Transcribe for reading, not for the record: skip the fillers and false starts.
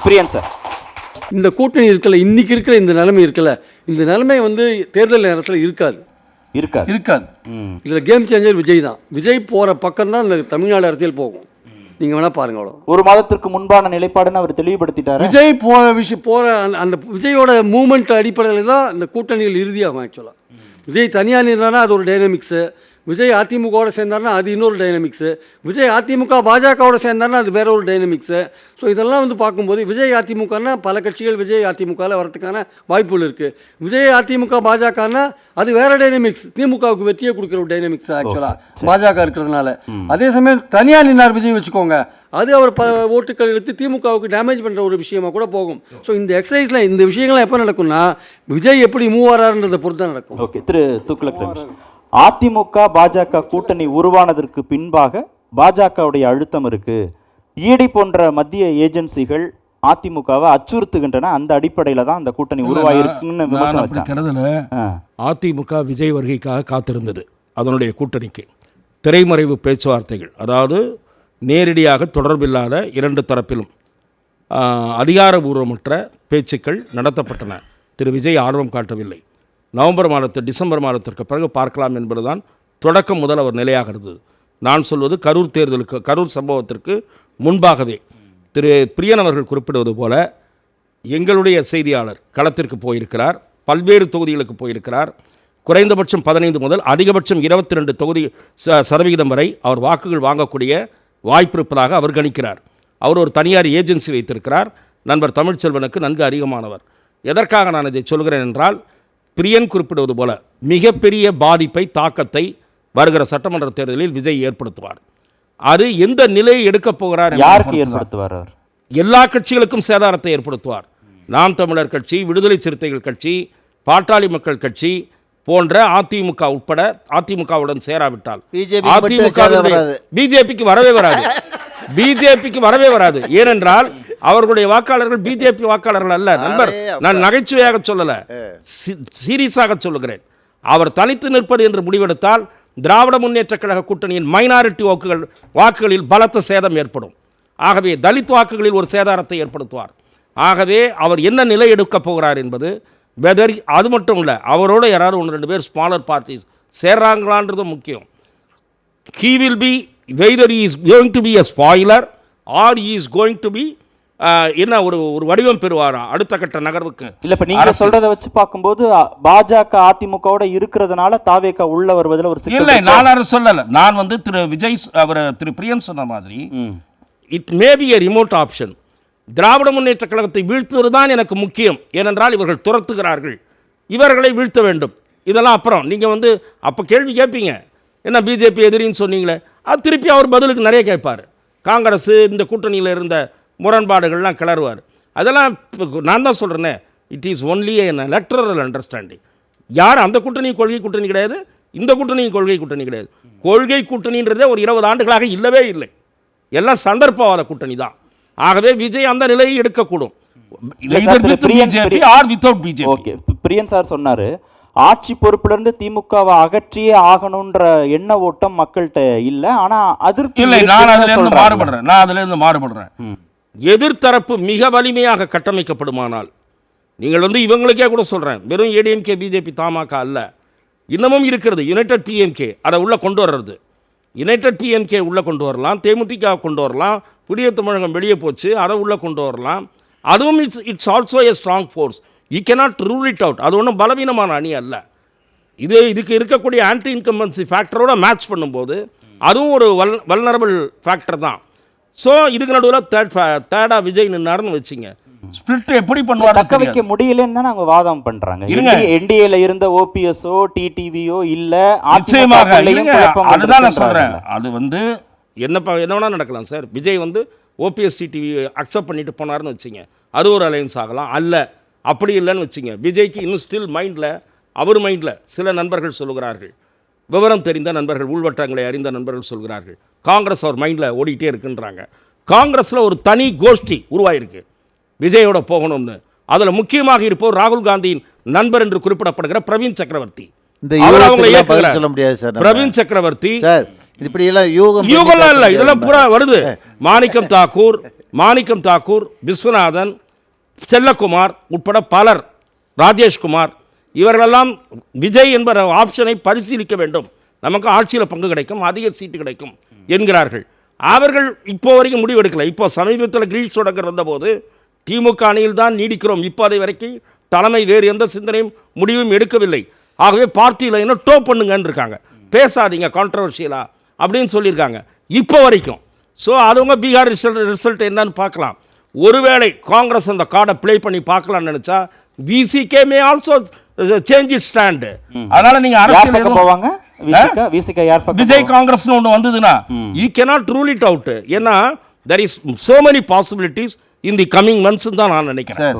பிரியன் sir, இந்த கூட்டணி இருக்கல, இன்னைக்கு இருக்கிற இந்த நிலைமை இருக்கல, இந்த நிலைமை வந்து தேர்தல் நேரத்தில் இருக்காது. இதில் கேம் சேஞ்சர் விஜய் தான். விஜய் போகிற பக்கம் தான் இந்த தமிழ்நாடு அரசியல் போகும். நீங்கள் வேணால் பாருங்க. அவ்வளோ ஒரு மாதத்திற்கு முன்பான நிலைப்பாடுன்னு அவர் தெளிவுபடுத்திட்டார். விஜய் போகிற அந்த விஜயோட மூமெண்ட் அடிப்படையில் தான் இந்த கூட்டணிகள் இறுதியாகும். ஆக்சுவலாக விஜய் தனியாக நின்றானா அது ஒரு டைனமிக்ஸு, விஜய் அதிமுகவோட சேர்ந்தார்னா அது இன்னொரு டைனமிக்ஸு, விஜய் அதிமுக பாஜகவோட சேர்ந்தார்னா அது வேற ஒரு டைனமிக்ஸு. ஸோ இதெல்லாம் வந்து பார்க்கும்போது விஜய் அதிமுகனா பல கட்சிகள் விஜய் அதிமுகவில் வரதுக்கான வாய்ப்புகள் இருக்குது. விஜய் அதிமுக பாஜகனா அது வேற டைனமிக்ஸ், திமுகவுக்கு வெற்றியை கொடுக்குற ஒரு டைனமிக்ஸ் ஆக்சுவலாக பாஜக இருக்கிறதுனால. அதே சமயம் தனியாக நின்னார் விஜய் வச்சுக்கோங்க, அது அவர் ஓட்டுக்கள் எடுத்து திமுகவுக்கு டேமேஜ் பண்ணுற ஒரு விஷயமா கூட போகும். ஸோ இந்த எக்ஸசைஸில் இந்த விஷயங்கள்லாம் எப்போ நடக்கும்னா விஜய் எப்படி மூவ் ஆறாருன்றதை பொறுத்து தான் நடக்கும். ஓகே, திரு துக்ளக் ரமேஷ், அதிமுக பாஜக கூட்டணி உருவானதற்கு பின்பாக பாஜகவுடைய அழுத்தம் இருக்கு, ஈடி போன்ற மத்திய ஏஜென்சிகள் அதிமுகவை அச்சுறுத்துகின்றன, அந்த அடிப்படையில் தான் அந்த கூட்டணி உருவாயிருக்குன்னு விமர்சனம். அதிமுக விஜய் வருகைக்காக காத்திருந்தது. அதனுடைய கூட்டணிக்கு திரைமறைவு பேச்சுவார்த்தைகள், அதாவது நேரடியாக தொடர்பில்லாத இரண்டு தரப்பிலும் அதிகாரபூர்வமற்ற பேச்சுக்கள் நடத்தப்பட்டன. திரு விஜய் ஆர்வம் காட்டவில்லை. நவம்பர் மாதத்து டிசம்பர் மாதத்திற்கு பிறகு பார்க்கலாம் என்பதுதான் தொடக்கம் முதல் அவர் நிலையாக இருந்தது. நான் சொல்வது கரூர் தேர்தலுக்கு, கரூர் சம்பவத்திற்கு முன்பாகவே திரு பிரியன் அவர்கள் குறிப்பிடுவது போல எங்களுடைய செய்தியாளர் களத்திற்கு போயிருக்கிறார், பல்வேறு தொகுதிகளுக்கு போயிருக்கிறார். குறைந்தபட்சம் 15 முதல் அதிகபட்சம் 22 தொகுதி சதவிகிதம் வரை அவர் வாக்குகள் வாங்கக்கூடிய வாய்ப்பு இருப்பதாக அவர் கணிக்கிறார். அவர் ஒரு தனியார் ஏஜென்சி வைத்திருக்கிறார். நண்பர் தமிழ்ச்செல்வனுக்கு நன்கு அறிமுகமானவர். எதற்காக நான் இதை சொல்கிறேன் என்றால், பிரியன் குறிப்பிடுவது போல மிகப்பெரிய பாதிப்பை, தாக்கத்தை வருகிற சட்டமன்ற தேர்தலில் விஜய் ஏற்படுத்துவார். அது எந்த நிலையை எடுக்கப் போகிறார், யாருக்கு ஏற்படுத்துவார்? எல்லா கட்சிகளுக்கும் சேதாரத்தை ஏற்படுத்துவார். நாம் தமிழர் கட்சி, விடுதலை சிறுத்தைகள் கட்சி, பாட்டாளி மக்கள் கட்சி போன்ற அதிமுக உட்பட அதிமுகவுடன் சேராவிட்டால் பிஜேபிக்கு வரவே வராது. பிஜேபிக்கு வரவே வராது. ஏனென்றால் அவர்களுடைய வாக்காளர்கள் பிஜேபி வாக்காளர்கள் அல்ல. நண்பர், நான் நகைச்சுவையாக சொல்லல, சீரியஸாக சொல்லுகிறேன். அவர் தனித்து நிற்பது என்று முடிவெடுத்தால் திராவிட முன்னேற்ற கழக கூட்டணியின் மைனாரிட்டி வாக்குகளில் பலத்த சேதம் ஏற்படும். ஆகவே தலித் வாக்குகளில் ஒரு சேதாரத்தை ஏற்படுத்துவார். ஆகவே அவர் என்ன நிலை எடுக்கப் போகிறார் என்பது வெதர், அது மட்டும் இல்லை, அவரோட யாராவது 1-2 பேர் ஸ்மாலர் பார்ட்டிஸ் சேர்றாங்களான்றது முக்கியம். He will be, whether he is going to be a spoiler or he is going to be என்ன ஒரு வடிவம் பெறுவாரா அடுத்த கட்ட நகர்வுக்கு. இல்ல, இப்ப நீங்க சொல்றத வச்சு பார்க்கும்போது பாஜக அதிமுகவோட இருக்கிறதுனால தாவேகா உள்ள வருவதில் ஒரு இல்லை, நான் அதை சொல்லல. நான் வந்து திரு விஜய் அவர் திரு பிரியன் சொன்ன மாதிரி it may be a remote option. திராவிட முன்னேற்ற கழகத்தை வீழ்த்துவது தான் எனக்கு முக்கியம். ஏனென்றால் இவர்கள் துரத்துகிறார்கள், இவர்களை வீழ்த்த வேண்டும். இதெல்லாம் அப்புறம் நீங்கள் வந்து அப்போ கேள்வி கேட்பீங்க, என்ன பிஜேபி எதிரின்னு சொன்னீங்களே, அது திருப்பி அவர் பதிலுக்கு நிறைய கேட்பார். காங்கிரஸ் இந்த கூட்டணியில் இருந்த முரண்பாடுகள்லாம் கிளறுவார். அதெல்லாம் நான் தான் சொல்கிறேன்னே, it is only an electoral understanding. யார் அந்த கூட்டணியும் கொள்கை கூட்டணி கிடையாது, இந்த கூட்டணியும் கொள்கை கூட்டணி கிடையாது. கொள்கை கூட்டணின்றதே ஒரு 20 ஆண்டுகளாக இல்லவே இல்லை. எல்லாம் சந்தர்ப்பவாத கூட்டணி தான். ஆகவே விஜய் அந்த நிலையை எடுக்கக்கூடும். பிரியன் சார் சொன்னாரு, ஆட்சி பொறுப்பிலிருந்து திமுகவை அகற்றியே ஆகணும்ன்ற எண்ண ஓட்டம் மக்கள்கிட்ட இல்ல. ஆனா அதிருப்தி இல்லை. நான் அதுல இருந்து மாறுபடுறேன். எதிர்த்தரப்பு மிக வலிமையாக கட்டமைக்கப்படுமானால், நீங்கள் வந்து இவங்களுக்கே கூட சொல்றேன், வெறும் ஏடிஎம்கே பிஜேபி தமாக அல்ல, இன்னமும் இருக்கிறது யுனைடெட் பிஎம்கே, அதை உள்ள கொண்டு வர்றது. யுனைடெட் பிஎம்கே உள்ள கொண்டு வரலாம், தேமுதிக கொண்டு வரலாம், புதிய தமிழகம் வெளியே போச்சு, அதை உள்ள கொண்டு வரலாம். அதுவும் it's also A strong force. You cannot rule it out. அது ஒன்றும் பலவீனமான அணி அல்ல. இதுக்கு இருக்கக்கூடிய ஆன்டி இன்கம்பன்சி ஃபேக்டரோட மேட்ச் பண்ணும்போது அதுவும் ஒரு வல்னரபிள் ஃபேக்டர் தான். ஸோ இதுக்கு நடுவில் தேர்டாக விஜய் நின்னாருன்னு வச்சுங்க, ஸ்பிளிட் எப்படி பண்ணுவார் தக்க வைக்க முடியலன்னு நாங்க வாதம் பண்றாங்க. என்டிஏல இருந்த ஓபிஎஸ்ஓ டிடிவியோ இல்ல, நிச்சயமாக அதுதான் நான் சொல்றேன். அது வந்து என்ன வேணா நடக்கலாம் சார். விஜய் வந்து ஓபிஎஸ் டிடிவி அக்செப்ட் பண்ணிட்டு போனார்னு வச்சுங்க, அது ஒரு அலையன்ஸ் ஆகலாம். அல்ல அப்படி இல்லைன்னு வச்சுங்க, விஜய்க்கு இன்னும் ஸ்டில் மைண்டில், அவர் மைண்டில் சில நண்பர்கள் சொல்லுகிறார்கள், விவரம் தெரிந்த நண்பர்கள், உள்வட்டங்களை அறிந்த நண்பர்கள் சொல்கிறார்கள், காங்கிரஸ் அவர் மைண்டில் ஓடிக்கிட்டே இருக்குன்றாங்க. காங்கிரஸில் ஒரு தனி கோஷ்டி உருவாயிருக்கு விஜயோட போகணும்னு. அதில் முக்கியமாக இருப்போர் ராகுல் காந்தியின் நண்பர் என்று குறிப்பிடப்படுகிற பிரவீன் சக்கரவர்த்தி. பிரவீன் சக்கரவர்த்தி யூகம்லாம் இல்லை, இதெல்லாம் பூரா வருது. மாணிக்கம் தாக்கூர், மாணிக்கம் தாக்கூர், விஸ்வநாதன், செல்லக்குமார் உட்பட பலர், ராஜேஷ்குமார், இவர்களெல்லாம் விஜய் என்பற ஆப்ஷனை பரிசீலிக்க வேண்டும், நமக்கு ஆட்சியில் பங்கு கிடைக்கும், அதிக சீட்டு கிடைக்கும் என்கிறார்கள். அவர்கள் இப்போ வரைக்கும் முடிவு எடுக்கலை. இப்போ சமீபத்தில் கிரீஷ் தொடங்கர் வந்தபோது திமுக அணியில் தான் நீடிக்கிறோம், இப்போதை வரைக்கும் தலைமை வேறு எந்த சிந்தனையும் முடிவும் எடுக்கவில்லை, ஆகவே பார்ட்டியில் இன்னும் டோ பண்ணுங்கன்னு இருக்காங்க, பேசாதீங்க கான்ட்ரவர்ஷியலா அப்படின்னு சொல்லியிருக்காங்க இப்போ வரைக்கும். ஸோ அதுவங்க பீகார் ரிசல்ட் என்னன்னு பார்க்கலாம். ஒருவேளை காங்கிரஸ் அந்த கார்டை ப்ளே பண்ணி பார்க்கலாம்னு நினச்சா VCK may also change it stand. அதனால நீங்கள் அரசியல் போவாங்க, விஜய் காங்கிரஸ் ஒன்று வந்ததுன்னா you cannot rule it out. ஏன்னா there is so many possibilities in the coming months தான் நான் நினைக்கிறேன்.